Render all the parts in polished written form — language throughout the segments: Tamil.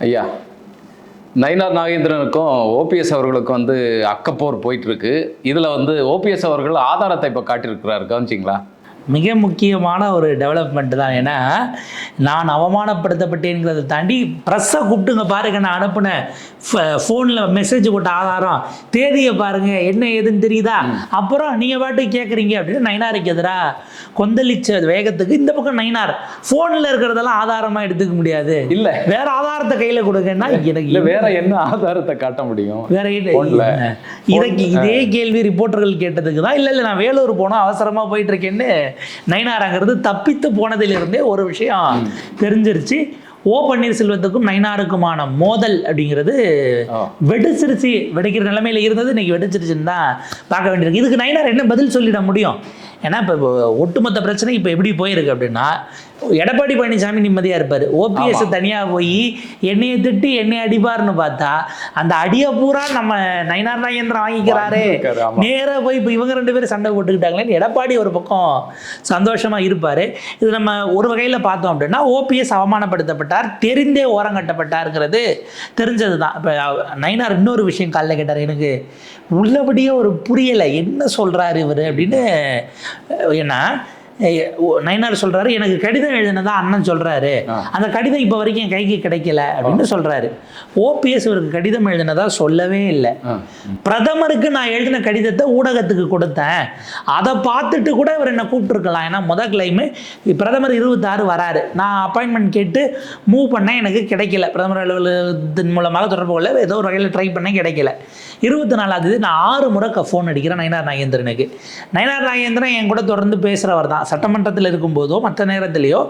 ஐயா, நயினார் நாகேந்திரனுக்கும் ஓபிஎஸ் அவர்களுக்கும் அக்கப்போர் போயிட்டு இருக்கு. இதுல ஓபிஎஸ் அவர்கள் ஆதாரத்தை இப்ப காட்டியிருக்கிறார், கவனிச்சிங்களா? மிக முக்கியமான ஒரு டெவலப்மெண்ட் தான். ஏன்னா நான் அவமானப்படுத்தப்பட்டேங்கிறத தாண்டி ப்ரெஸ்ஸை கூப்பிட்டுங்க பாருங்க, நான் அனுப்புனேன் ஃபோனில் மெசேஜ் போட்ட ஆதாரம், தேதியை பாருங்க, என்ன ஏதுன்னு தெரியுதா, அப்புறம் நீங்கள் பாட்டு கேட்குறீங்க அப்படின்னு நயினாருக்கு எதிராக கொந்தளிச்ச வேகத்துக்கு இந்த பக்கம் நயினார் ஃபோனில் இருக்கிறதெல்லாம் ஆதாரமாக எடுத்துக்க முடியாது, இல்லை வேற ஆதாரத்தை கையில் கொடுங்கன்னா எனக்கு வேற என்ன ஆதாரத்தை காட்ட முடியும்? வேற இதுக்கு இதே கேள்வி ரிப்போர்ட்டர்கள் கேட்டதுக்கு தான் இல்லை நான் வேலூர் போனோம் அவசரமாக போயிட்டு இருக்கேன்னு நயினாராங்கிறது தப்பித்து போனதிலிருந்தே ஒரு விஷயம் தெரிஞ்சிருச்சு. ஓ பன்னீர்செல்வத்துக்கும் நயினாருக்குமான மோதல் அப்படிங்கிறது வெடிச்சிருச்சு, வெடிக்கிற நிலைமையில இருந்தது, இன்னைக்கு வெடிச்சிருச்சுன்னு தான் பார்க்க வேண்டியிருக்கு. இதுக்கு நயினார் என்ன பதில் சொல்லிட முடியும்? ஏன்னா இப்போ ஒட்டுமொத்த பிரச்சனை இப்போ எப்படி போயிருக்கு அப்படின்னா, எடப்பாடி பழனிசாமி நிம்மதியாக இருப்பார், ஓபிஎஸ் தனியாக போய் என்னையை திட்டி என்னை அடிப்பார்னு பார்த்தா அந்த அடியை பூரா நம்ம நயினார் நாகேந்திரன் வாங்கிக்கிறாரே, நேராக போய் இப்போ இவங்க ரெண்டு பேரும் சண்டை போட்டுக்கிட்டாங்களேன்னு எடப்பாடி ஒரு பக்கம் சந்தோஷமாக இருப்பார். இது நம்ம ஒரு வகையில் பார்த்தோம் அப்படின்னா ஓபிஎஸ் அவமானப்படுத்தப்பட்டார், தெரிந்தே ஓரங்கட்டப்பட்டாருங்கிறது தெரிஞ்சது தான். இப்போ நயினார் இன்னொரு விஷயம் காலையில் கேட்டார், எனக்கு உள்ளபடியே ஒரு புரியலை என்ன சொல்கிறாரு இவர் அப்படின்னு. ஏன்னா நயினார் சொல்றாரு, எனக்கு கடிதம் எழுதினதா அண்ணன் சொல்றாரு, அந்த கடிதம் இப்போ வரைக்கும் என் கைக்கு கிடைக்கல அப்படின்னு சொல்றாரு. ஓபிஎஸ் இவருக்கு கடிதம் எழுதினதா சொல்லவே இல்லை. பிரதமருக்கு நான் எழுதின கடிதத்தை ஊடகத்துக்கு கொடுத்தேன், அதை பார்த்துட்டு கூட இவர் என்ன கூப்பிட்டுருக்கலாம். ஏன்னா முதல் கிளைமு பிரதமர் 26 வராரு, நான் அப்பாயின்மெண்ட் கேட்டு மூவ் பண்ணேன், எனக்கு கிடைக்கல, பிரதமர் அலுவலகத்தின் மூலமாக தொடர்பு கொள்ள ஏதோ ஒரு வகையில் ட்ரை பண்ண கிடைக்கல. 24ஆம் தேதி நான் 6 முறை ஃபோன் அடிக்கிறேன் நயினார் நாகேந்திரனுக்கு. நயினார் நாகேந்திரன் என் கூட தொடர்ந்து பேசுகிறவர் தான். சட்டமன்றத்தில் இருக்கும்போதோ மற்ற நேரத்திலேயோ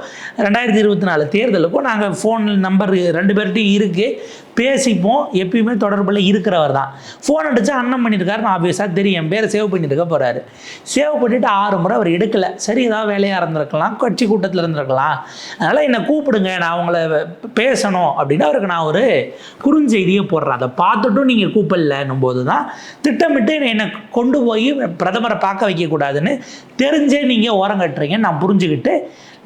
2024 தேர்தலுக்கோ நாங்கள் ஃபோன் நம்பர் 2 பேர்கிட்டையும் இருக்குது, பேசிப்போம், எப்பயுமே தொடர்பில் இருக்கிறவர் தான். ஃபோன் அடித்தா அண்ணன் பண்ணியிருக்காருன்னு ஆப்வியஸாக தெரியும், என் பேரை சேவ் பண்ணியிருக்க போகிறாரு. சேவ் பண்ணிவிட்டு 6 முறை அவர் எடுக்கலை. சரி, ஏதாவது வேலையாக இருந்திருக்கலாம், கட்சி கூட்டத்தில் இருந்திருக்கலாம், அதனால் என்னை கூப்பிடுங்க, நான் அவங்கள பேசணும் அப்படின்னு அவருக்கு நான் ஒரு குறுஞ்செய்தியை போடுறேன். அதை பார்த்துட்டும் நீங்கள் கூப்பிடலன்னும் போது தான் திட்டமிட்டு என்னை கொண்டு போய் பிரதமரை பார்க்க வைக்கக்கூடாதுன்னு தெரிஞ்சே நீங்கள் ஓரங்கட்டுறீங்க, நான் புரிஞ்சுக்கிட்டு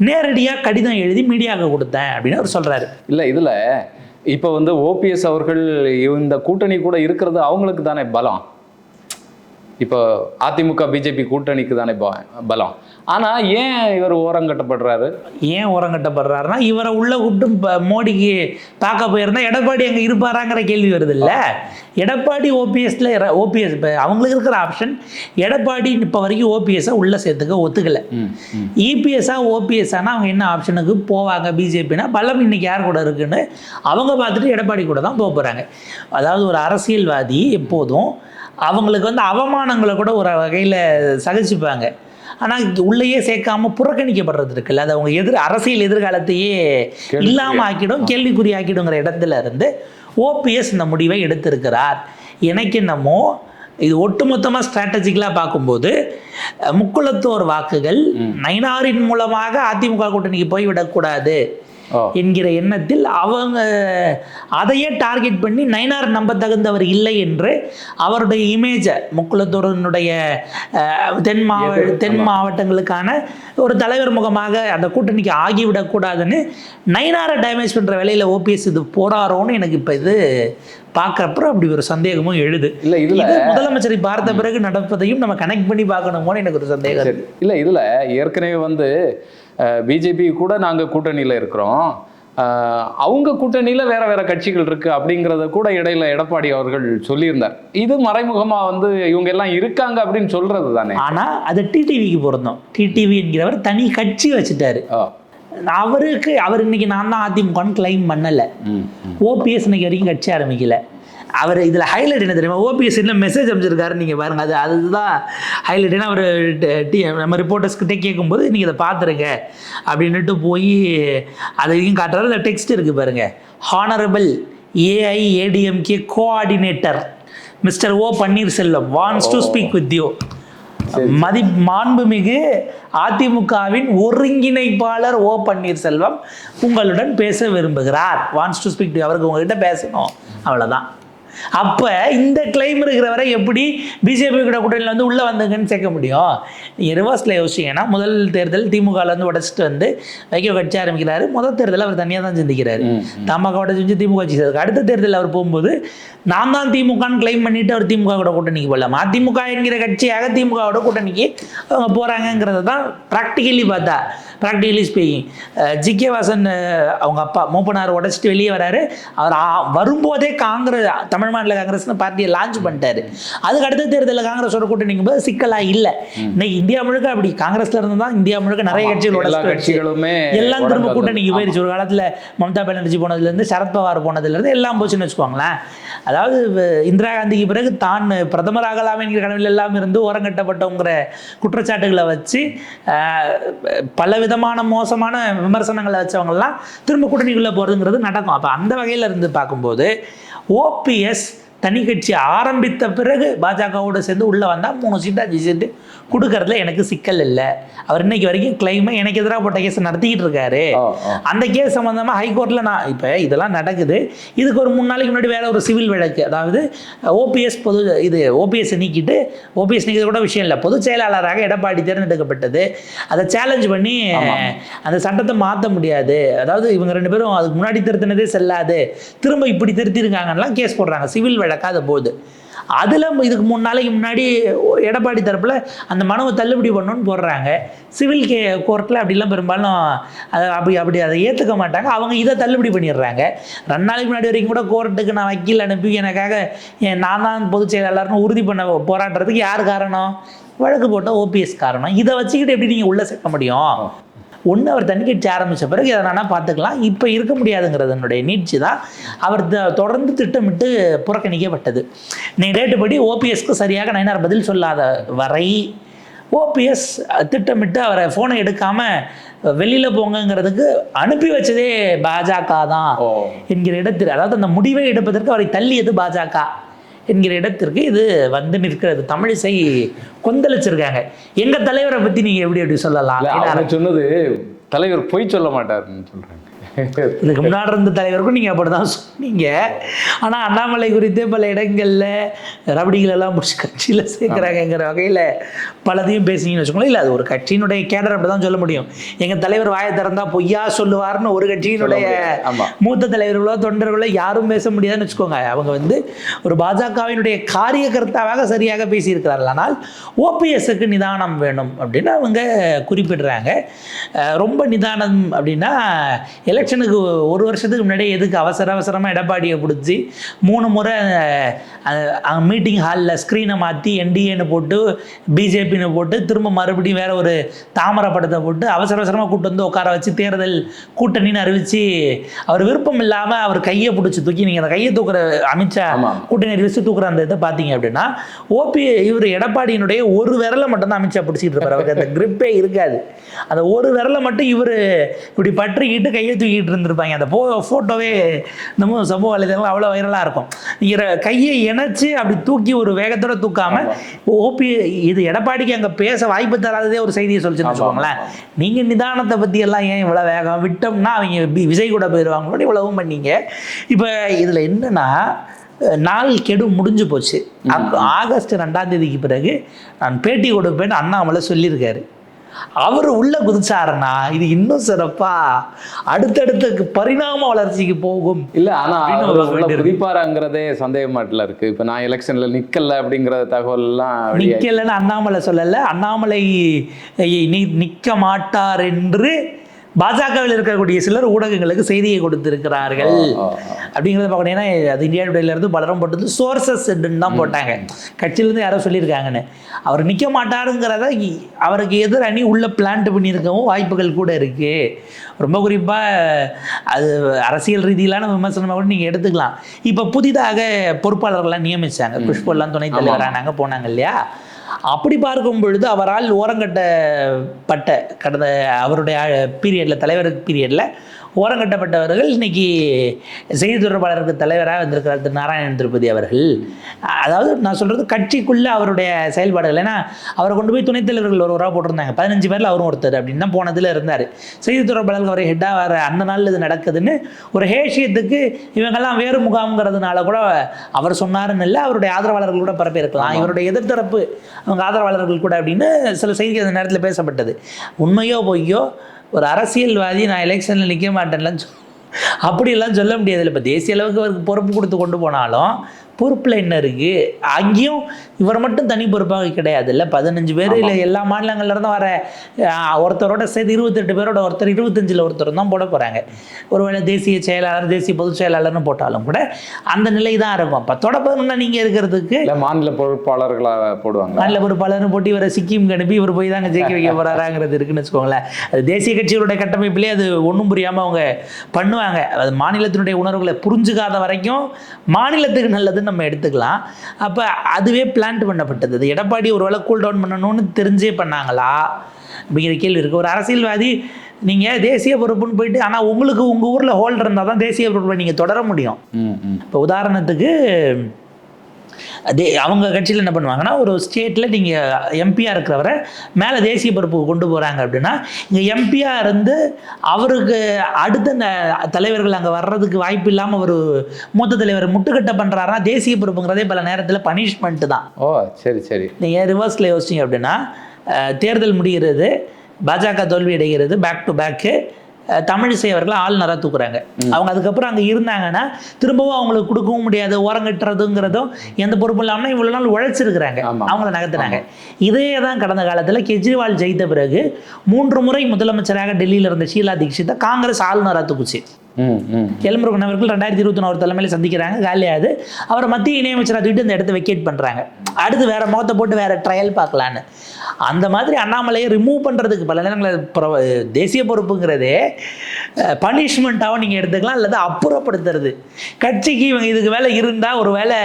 நேரடியாக கடிதம் எழுதி மீடியாவுக்கு கொடுத்தேன் அப்படின்னு அவர் சொல்கிறாரு. இல்லை, இதில் இப்போ ஓபிஎஸ் அவர்கள் இந்த கூட்டணி கூட இருக்கிறது அவங்களுக்கு தானே பலம். இப்போ அதிமுக பிஜேபி கூட்டணிக்கு தானே பலம். ஆனால் ஏன் இவர் ஓரங்கட்டப்படுறாரு? ஏன் ஓரங்கட்டப்படுறாருன்னா, இவரை உள்ள கூப்பிட்டு மோடிக்கு பார்க்க போயிருந்தா எடப்பாடி அங்கே இருப்பாராங்கிற கேள்வி வருது இல்லை. எடப்பாடி ஓபிஎஸ்ல ஓபிஎஸ் இப்போ அவங்களுக்கு இருக்கிற ஆப்ஷன், எடப்பாடி இப்போ வரைக்கும் ஓபிஎஸ்ஸை உள்ளே சேர்த்துக்க ஒத்துக்கலை. இபிஎஸ்ஸா ஓபிஎஸ்ஸானா அவங்க என்ன ஆப்ஷனுக்கு போவாங்க? பிஜேபினா பலம் இன்னைக்கு யார் கூட இருக்குன்னு அவங்க பார்த்துட்டு எடப்பாடி கூட தான் போக போகிறாங்க. அதாவது ஒரு அரசியல்வாதி எப்போதும் அவங்களுக்கு அவமானங்களை கூட ஒரு வகையில் சகிச்சுப்பாங்க, ஆனால் உள்ளேயே சேர்க்காம புறக்கணிக்கப்படுறது இருக்குல்ல, அது அவங்க அரசியல் எதிர்காலத்தையே இல்லாமல் ஆக்கிடும், கேள்விக்குறி ஆக்கிடுங்கிற இடத்துல இருந்து ஓபிஎஸ் இந்த முடிவை எடுத்திருக்கிறார். எனக்கு என்னமோ இது ஒட்டுமொத்தமாக ஸ்ட்ராட்டஜிக்கலாக பார்க்கும்போது முக்குளத்தோர் வாக்குகள் நயினாரின் மூலமாக அதிமுக கூட்டணிக்கு போய்விடக்கூடாது என்கிற எண்ணத்தில் அவங்க அதையே டார்கெட் பண்ணி நயினார் நம்ப தகுந்தவர் இல்லை என்று அவருடைய இமேஜை முக்குளத்தோரனுடைய தென் மாவட்டங்களுக்கான ஒரு தலைவர் முகமாக அந்த கூட்டணிக்கு ஆகிவிடக்கூடாதுன்னு நயினாரை டேமேஜ் பண்ணுற வேலையில் ஓபிஎஸ் இது போறாரோன்னு எனக்கு இப்போ இது பார்க்குறப்பறம் அப்படி ஒரு சந்தேகமும் எழுது. இல்லை, இதில் முதலமைச்சரை பார்த்த பிறகு நடப்பதையும் நம்ம கனெக்ட் பண்ணி பார்க்கணுமோன்னு எனக்கு ஒரு சந்தேகம். இல்லை, இதில் ஏற்கனவே பிஜேபி கூட நாங்கள் கூட்டணியில் இருக்கிறோம், அவங்க கூட்டணியில் வேற வேற கட்சிகள் இருக்குது அப்படிங்கிறத கூட இடையில எடப்பாடி அவர்கள் சொல்லியிருந்தார். இது மறைமுகமாக இவங்க எல்லாம் இருக்காங்க அப்படின்னு சொல்கிறது தானே. ஆனால் அது டிடிவிக்கு பொருந்தோம். டிடிவி என்கிறவர் தனி கட்சி வச்சுட்டாரு. அவர் இன்னைக்கு நான் தான் அதிமுகன்னு கிளைம் பண்ணலை. ஓபிஎஸ் இன்னைக்கு வரைக்கும் கட்சி ஆரம்பிக்கல. அவர் இதில் ஹைலைட் என்ன தெரியுமா? ஓபிஎஸ் என்ன மெசேஜ் அமைச்சிருக்காரு நீங்கள் பாருங்கள், அதுதான் ஹைலைட். ஏன்னா அவர் நம்ம ரிப்போர்ட்டர்ஸ்கிட்டே கேட்கும்போது நீங்கள் இதை பார்த்துருங்க அப்படின்ட்டு போய் அதையும் காட்டுறாரு. அதில் டெக்ஸ்ட் இருக்குது பாருங்கள், honourable AIADMK coordinator mister O Panneerselvam wants to speak with you. மாண்புமிகு அதிமுகவின் ஒருங்கிணைப்பாளர் ஓ பன்னீர்செல்வம் உங்களுடன் பேச விரும்புகிறார், வாண்ட்ஸ் டு ஸ்பீக் டு. அவருக்கு உங்ககிட்ட பேசணும், அவ்வளோதான். அப்போ இந்த கிளைம் இருக்கிற வரை எப்படி பிஜேபி கூட கூட்டணியில் உள்ளே வந்தங்கன்னு சேர்க்க முடியும்? நீங்கள் ரிவர்ஸில் யோசிச்சிங்கன்னா முதல் தேர்தல் திமுகலேருந்து உடச்சிட்டு வந்து வைகோ கட்சி ஆரம்பிக்கிறாரு. முதல் தேர்தல் அவர் தனியாக தான் சிந்திக்கிறாரு. தமாகோட செஞ்சு திமுக கட்சி சேர்க்கு. அடுத்த தேர்தல் அவர் போகும்போது நான் தான் திமுகன்னு கிளைம் பண்ணிட்டு அவர் திமுக கூட கூட்டணிக்கு போகல, அதிமுக என்கிற கட்சியாக திமுகவோட கூட்டணிக்கு அவங்க போகிறாங்கங்கிறத தான் ப்ராக்டிக்கலி பார்த்தா, ப்ராக்டிகலி ஸ்பீக்கிங். ஜிகே வாசன் அவங்க அப்பா மூப்பனார் உடச்சிட்டு வெளியே வராரு. அவர் வரும்போதே காங்கிரஸ், தமிழ் மாநில காங்கிரஸ்னு பார்ட்டியை லான்ச் பண்ணிட்டாரு. அதுக்கு அடுத்த தேர்தலில் காங்கிரஸோட கூட்டணிக்கும் போது சிக்கலாக இல்லை. இன்னைக்கு இந்தியா முழுக்க அப்படி காங்கிரஸ்ல இருந்து தான் இந்தியா முழுக்க நிறைய கட்சிகளுமே எல்லாம் திரும்ப கூட்டணிக்கு போயிருச்சு. ஒரு காலத்தில் மம்தா பானர்ஜி போனதுலேருந்து, சரத்பவார் போனதுலேருந்து எல்லாம் போச்சுன்னு வச்சுக்கோங்களேன். அதாவது இந்திரா காந்திக்கு பிறகு தான் பிரதமராகலாம் என்கிற கனவில் எல்லாம் இருந்து ஓரங்கட்டப்பட்டவங்கிற குற்றச்சாட்டுகளை வச்சு பல விதமான மோசமான விமர்சனங்களை வச்சவங்கெல்லாம் திரும்ப கூட்டணிக்குள்ளே போகிறதுங்கிறது நடக்கும். அப்போ அந்த வகையில் இருந்து பார்க்கும்போது ஓபிஎஸ் தனி கட்சி ஆரம்பித்த பிறகு பாஜகவோடு சேர்ந்து உள்ளே வந்தால் 3 சீட்டு 5 சீட்டு கொடுக்கறதுல எனக்கு சிக்கல் இல்லை. அவர் இன்னைக்கு வரைக்கும் கிளைமை எனக்கு எதிராக போட்ட கேஸ் நடத்திக்கிட்டு இருக்காரு. அந்த கேஸ் சம்மந்தமாக ஹைகோர்ட்டில் நான் இப்போ இதெல்லாம் நடக்குது. இதுக்கு ஒரு 3 நாளைக்கு முன்னாடி வேற ஒரு சிவில் வழக்கு, அதாவது ஓபிஎஸ் ஓபிஎஸ் நீக்கிட்டு, ஓபிஎஸ் நீக்கிறது கூட விஷயம் இல்லை, பொதுச் செயலாளராக எடப்பாடி தேர்ந்தெடுக்கப்பட்டது. அதை சேலஞ்ச் பண்ணி அந்த சட்டத்தை மாற்ற முடியாது, அதாவது இவங்க 2 பேரும் அதுக்கு முன்னாடி திருத்தினதே செல்லாது, திரும்ப இப்படி திருத்திருக்காங்கலாம் கேஸ் போடுறாங்க, சிவில் வழக்காத போது. அதில் இதுக்கு 3 நாளைக்கு முன்னாடி எடப்பாடி தரப்பில் அந்த மனுவை தள்ளுபடி பண்ணணும்னு போடுறாங்க. சிவில் கோர்ட்டில் அப்படிலாம் பெரும்பாலும் அப்படி அதை ஏற்றுக்க மாட்டாங்க. அவங்க இதை தள்ளுபடி பண்ணிடுறாங்க. 2 நாளைக்கு முன்னாடி வரைக்கும் கூட கோர்ட்டுக்கு நான் வக்கீல் அனுப்பி எனக்காக நான் தான் பொதுச் செயலாளர்னு உறுதி பண்ண போராடுறதுக்கு யார் காரணம்? வழக்கு போட்ட ஓபிஎஸ் காரணம். இதை வச்சுக்கிட்டு எப்படி நீங்கள் உள்ளே சேர்க்க முடியும்? ஒன்று அவர் தனி கட்சி ஆரம்பித்த பிறகு எதை வேணால் பார்த்துக்கலாம், இப்போ இருக்க முடியாதுங்கிறது என்னுடைய நீட்சி தான். அவர் தொடர்ந்து திட்டமிட்டு புறக்கணிக்கப்பட்டது. நீ டேட்டுப்படி ஓபிஎஸ்க்கு சரியாக நயினார் பதில் சொல்லாத வரை ஓபிஎஸ் திட்டமிட்டு அவரை ஃபோனை எடுக்காமல் வெளியில் போங்கிறதுக்கு அனுப்பி வச்சதே பாஜக தான் என்கிற இடத்தில், அதாவது அந்த முடிவை எடுப்பதற்கு அவரை தள்ளியது பாஜக என்கிற இடத்திற்கு இது வந்து நிற்கிறது. தமிழிசை கொந்தளிச்சிருக்காங்க. எங்க தலைவரை பத்தி நீங்க எப்படி சொல்லலாம்? சொன்னது தலைவர் பொய் சொல்ல மாட்டாருன்னு சொல்றாங்க. இதுக்கு முன்னாடி இருந்த தலைவருக்கும் நீங்கள் அப்படி தான் சொன்னீங்க. ஆனால் அண்ணாமலை குறித்து பல இடங்களில் ரபடிகள் எல்லாம் முடிச்சு கட்சியில் சேர்க்குறாங்கங்கிற வகையில் பலதையும் பேசிங்கன்னு வச்சுக்கோங்களேன். இல்லை, அது ஒரு கட்சியினுடைய கேடர் அப்படி தான் சொல்ல முடியும். எங்கள் தலைவர் வாயை திறந்தால் பொய்யா சொல்லுவார்னு ஒரு கட்சியினுடைய மூத்த தலைவர்களோ தொண்டர்களோ யாரும் பேச முடியாதுன்னு வச்சுக்கோங்க. அவங்க ஒரு பாஜகவினுடைய காரியகர்த்தாவாக சரியாக பேசியிருக்கிறார்கள். ஆனால் ஓபிஎஸ்க்கு நிதானம் வேணும் அப்படின்னு அவங்க குறிப்பிடுறாங்க. ரொம்ப நிதானம் அப்படின்னா எலெக்ஷனுக்கு 1 வருஷத்துக்கு முன்னாடியே எதுக்கு அவசரமாக எடப்பாடியை பிடிச்சி 3 முறை மீட்டிங் ஹாலில் ஸ்க்ரீனை மாற்றி என்டிஏன்னு போட்டு பிஜேபின்னு போட்டு திரும்ப மறுபடியும் வேற ஒரு தாமரை படத்தை போட்டு அவசரமாக கூட்டு வந்து உட்கார வச்சு தேர்தல் கூட்டணின்னு அறிவித்து அவர் விருப்பம் இல்லாமல் அவர் கையை பிடிச்சி தூக்கி, நீங்கள் அந்த கையை தூக்குற அமித்ஷா கூட்டணி அறிவித்து தூக்குற அந்த இதை பார்த்தீங்க அப்படின்னா இவர் எடப்பாடியினுடைய ஒரு விரலை மட்டும்தான் அமித்ஷா பிடிச்சிட்டு இருப்பார். அவருக்கு அந்த கிரிப்பே இருக்காது. அந்த ஒரு விரலை மட்டும் இவர் இப்படி பற்றிக்கிட்டு கையை தூக்கிட்டு இருந்திருப்பாங்க. அந்த ஃபோட்டோவே நம்ம சமூக வலைதளங்கள் அவ்வளோ வைரலாக இருக்கும். நீங்கள் கையை இணைச்சி அப்படி தூக்கி ஒரு வேகத்தோட தூக்காமல் இது எடப்பாடிக்கு அங்கே பேச வாய்ப்பு தராததே ஒரு செய்தியை சொல்லிச்சுன்னு வச்சுக்கோங்களேன். நீங்கள் நிதானத்தை பற்றி எல்லாம் ஏன் இவ்வளோ வேகம் விட்டோம்னா அவங்க விஜய் கூட போயிடுவாங்களோட இவ்வளவும் பண்ணீங்க. இப்போ இதில் என்னன்னா நாள் கெடு முடிஞ்சு போச்சு. ஆகஸ்ட் 2ஆம் தேதிக்கு பிறகு நான் பேட்டி கொடுப்பேன்னு அண்ணாமலை சொல்லியிருக்காரு. அவர் உள்ள குதிச்சாருன்னா இது இன்னும் சிறப்பா அடுத்தடுத்த பரிணாம வளர்ச்சிக்கு போகும். இல்ல, ஆனா குதிப்பாராங்கிறதே சந்தேகமாட்டில் இருக்கு. இப்ப நான் எலெக்ஷன்ல நிக்கல அப்படிங்கிற தகவல் எல்லாம் நிக்கலன்னு அண்ணாமலை சொல்லல. அண்ணாமலை நிக்க மாட்டார் என்று பாஜகவில் இருக்கக்கூடிய சிலர் ஊடகங்களுக்கு செய்தியை கொடுத்திருக்கிறார்கள் அப்படிங்கிறத பார்க்கணும்னா அது இந்தியா டுடேலேருந்து பலரும் போட்டது சோர்சஸ் தான் போட்டாங்க. கட்சியிலேருந்து யாரோ சொல்லியிருக்காங்கன்னு. அவர் நிற்க மாட்டாருங்கிறத அவருக்கு எதிர் அணி உள்ள பிளான்ட் பண்ணியிருக்கவும் வாய்ப்புகள் கூட இருக்குது. ரொம்ப குறிப்பாக அது அரசியல் ரீதியிலான விமர்சனமாக கூட நீங்கள் எடுத்துக்கலாம். இப்போ புதிதாக பொறுப்பாளர்கள்லாம் நியமித்தாங்க. புஷ்பெல்லாம் துணைத் தலைவரானாங்க போனாங்க இல்லையா? அப்படி பார்க்கும் பொழுது அவரால் ஓரங்கட்டப்பட்ட கடந்த அவருடைய பீரியடில் தலைவர் பீரியடில் ஓரங்கட்டப்பட்டவர்கள் இன்னைக்கு செய்தி தொடர்பாளருக்கு தலைவராக வந்திருக்கிறார் திரு நாராயணன் திருப்பதி அவர்கள். அதாவது நான் சொல்கிறது கட்சிக்குள்ளே அவருடைய செயல்பாடுகள், ஏன்னா அவரை கொண்டு போய் துணைத் தலைவர்கள் ஒருவராக போட்டிருந்தாங்க, 15 பேரில் அவரும் ஒருத்தர் அப்படின்னு தான் போனதில் இருந்தார். செய்தி தொடர்பாளர்கள் அவரை ஹெட்டாக வர அந்த நாளில் இது நடக்குதுன்னு ஒரு ஹேஷியத்துக்கு இவங்கெல்லாம் வேறு முகாம்ங்கிறதுனால கூட அவர் சொன்னாருன்னு இல்லை, அவருடைய ஆதரவாளர்கள் கூட பரப்பி இருக்கலாம், இவருடைய எதிர்த்தரப்பு அவங்க ஆதரவாளர்கள் கூட அப்படின்னு சில செய்தி அந்த நேரத்தில் பேசப்பட்டது. உண்மையோ பொய்யோ, ஒரு அரசியல்வாதி நான் எலெக்ஷனில் நிற்க மாட்டேன்லாம் அப்படியெல்லாம் சொல்ல முடியாது. இல்லை, இப்போ தேசிய அளவுக்கு அவருக்கு பொறுப்பு கொடுத்து கொண்டு போனாலும் பொறுப்பில் என்ன இருக்குது? அங்கேயும் இவர் மட்டும் தனி பொறுப்பாக கிடையாது. இல்லை, 15 பேர் இல்லை, எல்லா மாநிலங்கள்லேருந்து வர ஒருத்தரோட சேர்த்து 28 பேரோட ஒருத்தர், 25 ஒருத்தர் தான் போட போகிறாங்க. ஒருவேளை தேசிய செயலாளர், தேசிய பொதுச் செயலாளர்னு போட்டாலும் கூட அந்த நிலை தான் இருக்கும். 10 நீங்கள் இருக்கிறதுக்கு மாநில பொறுப்பாளர்களாக போடுவாங்க. மாநில பொறுப்பாளர்னு போட்டி இவரை சிக்கிம் அனுப்பி இவர் போய் தாங்க ஜெயிக்க வைக்க போகிறாராங்கிறது இருக்குன்னு வச்சுக்கோங்களேன். அது தேசிய கட்சிகளுடைய கட்டமைப்பிலே அது ஒன்றும் புரியாமல் அவங்க பண்ணுவாங்க. அது மாநிலத்தினுடைய உணர்வுகளை புரிஞ்சுக்காத வரைக்கும் மாநிலத்துக்கு நல்லதுன்னு நம்ம எடுத்துக்கலாம். அப்போ அதுவே பிளான் பண்ணப்பட்டது. அது எடப்பாடி ஒருவேளை கூல் டவுன் பண்ணணும்னு தெரிஞ்சே பண்ணாங்களா அப்படிங்கிற கேள்வி இருக்குது. ஒரு அரசியல்வாதி நீங்கள் தேசிய பொறுப்புன்னு போயிட்டு, ஆனால் உங்களுக்கு உங்கள் ஊரில் ஹோல்டர் இருந்தால் தான் தேசிய பொறுப்பை நீங்கள் தொடர முடியும். இப்போ உதாரணத்துக்கு அவங்க கட்சியில் என்ன பண்ணுவாங்கன்னா, ஒரு ஸ்டேட்டில் நீங்கள் எம்பியாக இருக்கிறவரை மேலே தேசிய பொறுப்புக்கு கொண்டு போகிறாங்க அப்படின்னா, இங்கே எம்பியாக இருந்து அவருக்கு அடுத்த இந்த தலைவர்கள் அங்கே வர்றதுக்கு வாய்ப்பு இல்லாமல் ஒரு மூத்த தலைவர் முட்டுக்கட்டை பண்ணுறாருன்னா தேசிய பொறுப்புங்கிறதே பல நேரத்தில் பனிஷ்மெண்ட்டு தான். ஓ, சரி சரி. நீங்கள் ரிவர்ஸில் யோசிச்சிங்க அப்படின்னா, தேர்தல் முடிகிறது, பாஜக தோல்வி அடைகிறது, பேக் டு பேக்கு, தமிழிசை அவர்களை ஆளுநராக தூக்குறாங்க. அவங்க அதுக்கப்புறம் அங்கே இருந்தாங்கன்னா திரும்பவும் அவங்களுக்கு கொடுக்கவும் முடியாது, ஓரங்கட்டுறதுங்கிறதும் எந்த பொறுப்பும் இல்லாமல் இவ்வளோ நாள் உழைச்சிருக்கிறாங்க, அவங்கள நகர்த்தினாங்க. இதே தான் கடந்த காலத்தில் கெஜ்ரிவால் ஜெயித்த பிறகு 3 முறை முதலமைச்சராக டெல்லியில் இருந்த ஷீலா தீக்ஷித்தை காங்கிரஸ் ஆளுநராக தூக்குச்சு. எல்முருகன் அவர்கள் 2021 தலைமையில் சந்திக்கிறாங்க, காலியாது. அவரை மத்திய இணையமைச்சராக தூக்கிட்டு அந்த இடத்த வெக்கேட் பண்ணுறாங்க. அடுத்து வேற முகத்தை போட்டு வேற ட்ரையல் பார்க்கலான்னு. அந்த மாதிரி அண்ணாமலையை ரிமூவ் பண்ணுறதுக்கு பல நேரங்களில் தேசிய பொறுப்புங்கிறதே பனிஷ்மெண்ட்டாகவும் நீங்கள் எடுத்துக்கலாம், அல்லது அப்புறப்படுத்துறது. கட்சிக்கு இவங்க இதுக்கு வேலை இருந்தால் ஒரு வேலை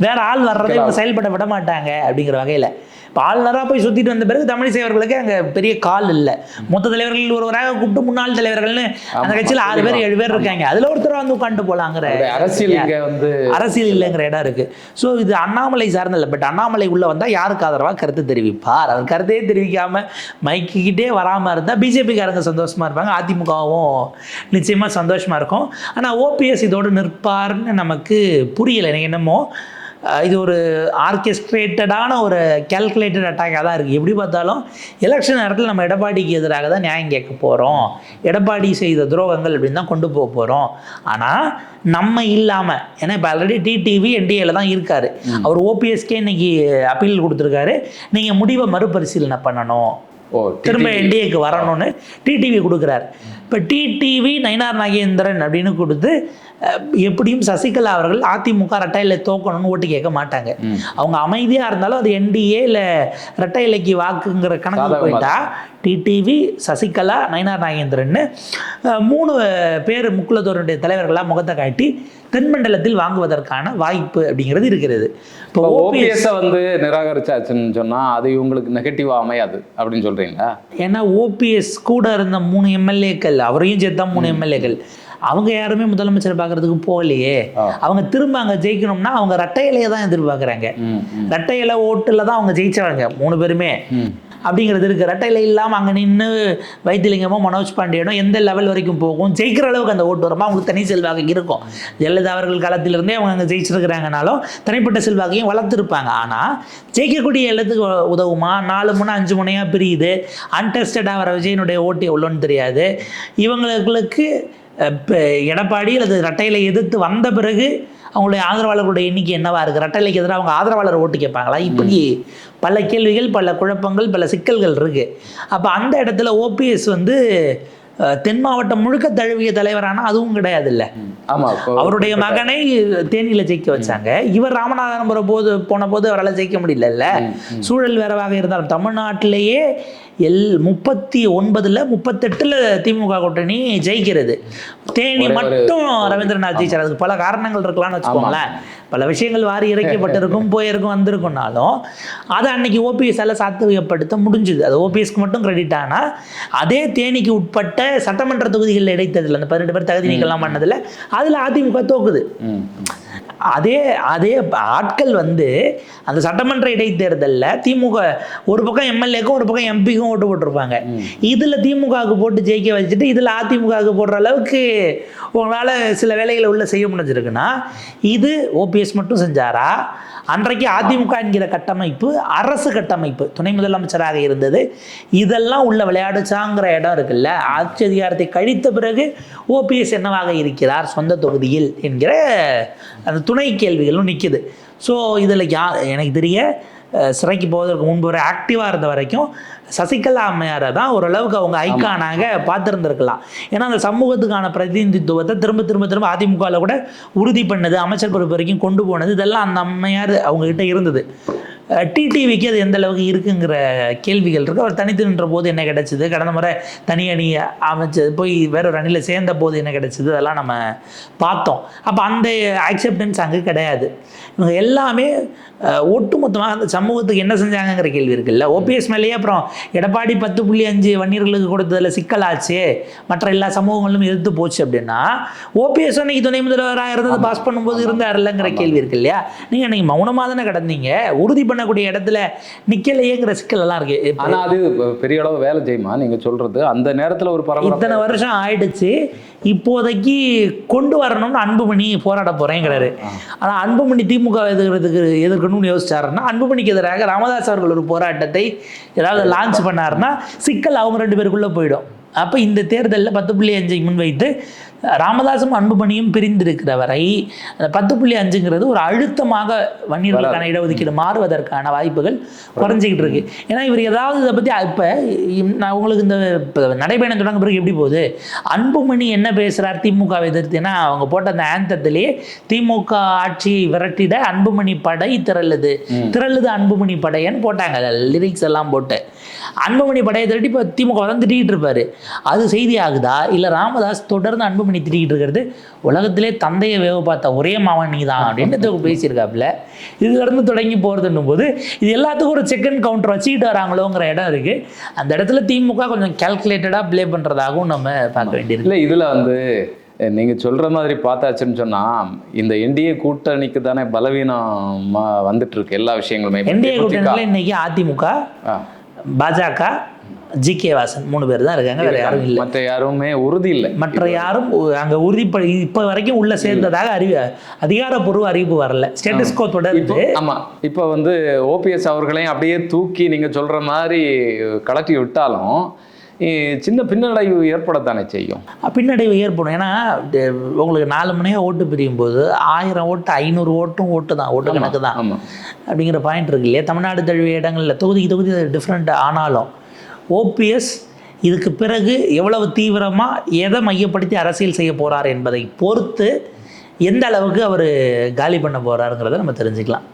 வேற ஆள் வர்றதை இவங்க செயல்பட விட மாட்டாங்க அப்படிங்கிற வகையில். இப்போ ஆளுநராக போய் சுற்றிட்டு வந்த பிறகு தமிழிசை அவர்களுக்கு அங்கே பெரிய கால் இல்லை. மொத்த தலைவர்கள் ஒருவராக கூப்பிட்டு முன்னாள் தலைவர்கள்னு அந்த கட்சியில் 6 பேர் 7 பேர் இருக்காங்க, அதில் ஒருத்தர் வந்து உட்காந்து போகலாங்கிற அரசியல் இல்லைங்கிற இடம் இருக்குது. ஸோ இது அண்ணாமலை சார்ந்த இல்லை. பட் அண்ணாமலை உள்ளே வந்தால் யாருக்கு ஆதரவாக கருத்து தெரிவிப்பார்? அவர் கருத்தையே தெரிவிக்காமல் மைக்கிட்டே வராமல் இருந்தால் பிஜேபிக்காரங்க சந்தோஷமாக இருப்பாங்க, அதிமுகவும் நிச்சயமாக சந்தோஷமாக இருக்கும். ஆனால் ஓபிஎஸ் இதோடு நிற்பார்னு நமக்கு புரியலை. எனக்கு என்னமோ இது ஒரு ஆர்கெஸ்ட்ரேட்டடான ஒரு கேல்குலேட்டட் அட்டாக்காக தான் இருக்குது. எப்படி பார்த்தாலும் எலெக்ஷன் நேரத்தில் நம்ம எடப்பாடிக்கு எதிராக தான் நியாயம் கேட்க போகிறோம், எடப்பாடி செய்த துரோகங்கள் அப்படின்னு தான் கொண்டு போக போகிறோம். ஆனால் நம்ம இல்லாமல், ஏன்னா இப்போ ஆல்ரெடி டிடிவி என்டிஏல தான் இருக்கார், அவர் ஓபிஎஸ்கே இன்னைக்கு அப்பீல் கொடுத்துருக்காரு, நீங்கள் முடிவை மறுபரிசீலனை பண்ணணும், திரும்ப என்டிஏக்கு வரணும்னு டிடிவி கொடுக்குறாரு. இப்போ டிடிவி நயினார் நாகேந்திரன் அப்படின்னு கொடுத்து எப்படியும் சசிகலா அவர்கள் அதிமுக ரெட்டை இலை தோக்கணும்னு ஓட்டு கேட்க மாட்டாங்க. அவங்க அமைதியாக இருந்தாலும் அது என்டிஏ இல்லை ரெட்டை இலைக்கு வாக்குங்கிற கணக்கு போயிட்டா டிடிவி, சசிகலா, நயினார் நாகேந்திரன் 3 பேர் முக்குலத்தோருடைய தலைவர்களாக முகத்தை காட்டி தென்மண்டலத்தில் வாங்குவதற்கான வாய்ப்பு அப்படிங்கிறது இருக்கிறது. இப்போ ஓபிஎஸ் வந்து நிராகரிச்சாச்சுன்னு சொன்னால் அது இவங்களுக்கு நெகட்டிவாக அமையாது அப்படின்னு சொல்கிறீங்களா? ஏன்னா ஓபிஎஸ் கூட இருந்த 3 எம்எல்ஏக்கள், அவரையும் சேர்த்தா 3 எம்எல்ஏக்கள், அவங்க யாருமே முதலமைச்சர் பார்க்கறதுக்கு போகலையே. அவங்க திரும்ப அங்கே ஜெயிக்கணும்னா அவங்க ரெட்டை இலையை தான் எதிர்பார்க்குறாங்க. ரெட்டை இலை ஓட்டில் தான் அவங்க ஜெயிச்சாங்க 3 பேருமே அப்படிங்கிறது இருக்குது. ரெட்டை இலை இல்லாமல் அங்கே நின்று வைத்திலிங்கமோ மனோஜ் பாண்டியனோ எந்த லெவல் வரைக்கும் போகும், ஜெயிக்கிற அளவுக்கு அந்த ஓட்டு வருமா அவங்களுக்கு தனி செல்வாக்கு இருக்கும். ஜெயலலிதா அவர்கள் காலத்திலிருந்தே அவங்க அங்கே ஜெயிச்சிருக்கிறாங்கனாலும் தனிப்பட்ட செல்வாக்கையும் வளர்த்துருப்பாங்க. ஆனால் ஜெயிக்கக்கூடிய இடத்துக்கு உதவுமா? 4 முனை 5 முனையாக பிரியுது. அன்டெஸ்டடாக வர விஜயனுடைய ஓட்டு எவ்வளோன்னு தெரியாது. இவங்களுக்கு எடப்பாடி அல்லது ரெட்டையிலை எதிர்த்து வந்த பிறகு அவங்களுடைய ஆதரவாளர்களுடைய எண்ணிக்கை என்னவா இருக்குது, ரெட்டையிலைக்கு எதிராக அவங்க ஆதரவாளர் ஓட்டு கேட்பாங்களா, இப்படி பல கேள்விகள், பல குழப்பங்கள், பல சிக்கல்கள் இருக்குது. அப்போ அந்த இடத்துல ஓபிஎஸ் வந்து தென் மாவட்டம் முழுக்க தழுவிய தலைவரானா அதுவும் கிடையாது இல்லை. அவருடைய மகனை தேனியில் ஜெயிக்க வச்சாங்க. இவர் ராமநாதபுரம் போன போது அவரால் ஜெயிக்க முடியல. சூழல் வேறவாக இருந்தாலும் தமிழ்நாட்டிலேயே 39ல் 38ல் திமுக கூட்டணி ஜெயிக்கிறது. தேனி மட்டும் ரவீந்திரநாத் ஜெயிச்சார். அதுக்கு பல காரணங்கள் இருக்கலாம்னு வச்சுக்கோங்களேன். பல விஷயங்கள் வாரி இறைக்கப்பட்டிருக்கும், போயிருக்கும், வந்திருக்கும்னாலும் அதை அன்னைக்கு ஓபிஎஸ்ஸால் சாத்தியப்படுத்த முடிஞ்சுது. அது ஓபிஎஸ்க்கு மட்டும் கிரெடிட். ஆனால் அதே தேனிக்கு உட்பட்ட சட்டமன்ற தொகுதிகளில் இடைத்ததில் அந்த 18 பேர் தகுதி நீக்கலாம் பண்ணதில் அதில் அதிமுக தோக்குது. அதே ஆட்கள் வந்து அந்த சட்டமன்ற இடைத்தேர்தலில் திமுக ஒரு பக்கம் எம்எல்ஏக்கும் ஒரு பக்கம் எம்பிக்கும் ஓட்டு போட்டிருப்பாங்க. இதில் திமுகவுக்கு போட்டு ஜெயிக்க வச்சுட்டு இதில் அதிமுகவுக்கு போடுற அளவுக்கு உங்களால் சில வேலைகளை உள்ள செய்ய முடிஞ்சிருக்குன்னா இது ஓபிஎஸ் மட்டும் செஞ்சாரா? அன்றைக்கு அதிமுக என்கிற கட்டமைப்பு அரசு கட்டமைப்பு, துணை முதலமைச்சராக இருந்தது, இதெல்லாம் உள்ள விளையாடுச்சாங்கிற இடம் இருக்குல்ல. ஆட்சி அதிகாரத்தை கழித்த பிறகு ஓபிஎஸ் என்னவாக இருக்கிறார் சொந்த தொகுதியில் என்கிற அந்த துணை கேள்விகளும் நிற்குது. ஸோ இதில் எனக்கு தெரிய சிறைக்கு போவதற்கு முன்பு வரை ஆக்டிவாக இருந்த வரைக்கும் சசிகலா அம்மையாரை தான் ஓரளவுக்கு அவங்க ஐக்கானாக பார்த்துருந்துருக்கலாம். ஏன்னா அந்த சமூகத்துக்கான பிரதிநிதித்துவத்தை திரும்ப அதிமுகவில் கூட உறுதி பண்ணது, அமைச்சர் பொறுப்பு வரைக்கும் கொண்டு போனது, இதெல்லாம் அந்த அம்மையார் அவங்ககிட்ட இருந்தது. டிடிவிக்கு அது எந்த அளவுக்கு இருக்குங்கிற கேள்விகள் இருக்குது. அவர் தனித்து நின்ற போது என்ன கிடைச்சிது, கடந்த முறை தனி அணி அமைச்சது போய் வேற ஒரு அணியில் சேர்ந்த போது என்ன கிடைச்சிது, அதெல்லாம் நம்ம பார்த்தோம். அப்போ அந்த அக்செப்டன்ஸ் அங்கே கிடையாது. இவங்க எல்லாமே ஒட்டுமொத்தமாக அந்த சமூகத்துக்கு என்ன செஞ்சாங்கங்கிற கேள்வி இருக்குல்ல. ஓபிஎஸ் மேலேயே அப்புறம் எடப்பாடி 10.5 வன்னியர்களுக்கு கொடுத்ததில் சிக்கலாச்சு, மற்ற எல்லா சமூகங்களும் எதிர்த்து போச்சு அப்படின்னா ஓபிஎஸ் அன்னைக்கு துணை முதல்வராக இருந்தது பாஸ் பண்ணும்போது இருந்தாருல்லங்கிற கேள்வி இருக்கு இல்லையா. நீங்கள் அன்னைக்கு மௌனமாக தானே கிடந்தீங்க, உறுதி பண்ணக்கூடிய இடத்துல நிக்கலையேங்கிற சிக்கல் எல்லாம் இருக்கு. ஆனா அது பெரிய அளவு வேலை செய்யுமா நீங்க சொல்றது? அந்த நேரத்துல ஒரு இத்தனை வருஷம் ஆயிடுச்சு, இப்போதைக்கு கொண்டு வரணும்னு அன்புமணி போராட போறேங்கிறாரு. ஆனா அன்புமணி திமுக எதிர்க்கணும்னு யோசிச்சாருன்னா, அன்புமணிக்கு எதிராக ராமதாஸ் அவர்கள் ஒரு போராட்டத்தை ஏதாவது லான்ச் பண்ணாருன்னா சிக்கல் அவங்க 2 பேருக்குள்ள போயிடும். அப்போ இந்த தேர்தலில் 10.5 முன்வைத்து ராமதாசும் அன்புமணியும் பிரிந்திருக்கிற வரை 10.5ங்கிறது ஒரு அழுத்தமாக வன்னியர்களுக்கான இடஒதுக்கீடு மாறுவதற்கான வாய்ப்புகள் குறைஞ்சிக்கிட்டு இருக்கு. ஏன்னா இவர் ஏதாவது இதை பற்றி இப்போ நான் உங்களுக்கு இந்த நடைபயணம் தொடங்க பிறகு எப்படி போகுது, அன்புமணி என்ன பேசுகிறார் திமுகவை எதிர்த்துனா, அவங்க போட்ட அந்த ஆந்தத்திலேயே திமுக ஆட்சியை விரட்டிட அன்புமணி படை திரளுது அன்புமணி படையன்னு போட்டாங்க, லிரிக்ஸ் எல்லாம் போட்டு. அன்புமணி படையை திரட்டி இப்போ திமுக தான் திட்டிகிட்டு இருப்பாரு. அது செய்தி ஆகுதா, இல்லை ராமதாஸ் தொடர்ந்து அன்புமணி திட்டிகிட்டு இருக்கிறது உலகத்திலே தந்தையை வேவு பார்த்த ஒரே மாவன் நீ தான் அப்படின்னு பேசியிருக்காப்புல. இதுலேருந்து தொடங்கி போகிறதுன்னும் போது இது எல்லாத்துக்கும் ஒரு செகண்ட் கவுண்டர் வச்சுக்கிட்டு வராங்களோங்கிற இடம் இருக்குது. அந்த இடத்துல திமுக கொஞ்சம் கேல்குலேட்டடாக ப்ளே பண்ணுறதாகவும் நம்ம பார்க்க வேண்டியிருக்கு. இல்லை இதில் வந்து நீங்கள் சொல்கிற மாதிரி பார்த்தாச்சுன்னு சொன்னால் இந்த என்டிஏ கூட்டணிக்கு தானே பலவீனமாக வந்துட்டு இருக்கு எல்லா விஷயங்களுமே. என்டிஏ கூட்டணியில் இன்னைக்கு அதிமுக, பாஜக, ஜி.கே. வாசன் 3 பேர் தான் இருக்காங்க, வேற யாரும் இல்லை. மற்ற யாருமே உறுதி இல்லை. மற்ற யாரும் அங்கே உறுதிப்படி இப்போ வரைக்கும் உள்ள சேர்ந்ததாக அதிகாரப்பூர்வ அறிவிப்பு வரல. ஸ்டேட்டஸ்கோ தொடர்ந்து. ஆமாம், இப்போ வந்து ஓபிஎஸ் அவர்களையும் அப்படியே தூக்கி நீங்கள் சொல்கிற மாதிரி கலட்டி விட்டாலும் சின்ன பின்னடைவு ஏற்படத்தானே செய்யும். பின்னடைவு ஏற்படும். ஏன்னா உங்களுக்கு 4 மணியாக ஓட்டு பிரியும் போது 1000 ஓட்டு 500 ஓட்டு தான், ஓட்டு கணக்கு தான் அப்படிங்கிற பாயிண்ட் இருக்கு இல்லையா. தமிழ்நாடு தழுவிய இடங்களில் தொகுதி டிஃப்ரெண்ட் ஆனாலும் ஓபிஎஸ் இதுக்கு பிறகு எவ்வளவு தீவிரமாக எதை மையப்படுத்தி அரசியல் செய்ய போகிறார் என்பதை பொறுத்து எந்த அளவுக்கு அவர் காலி பண்ண போகிறாருங்கிறத நம்ம தெரிஞ்சுக்கலாம்.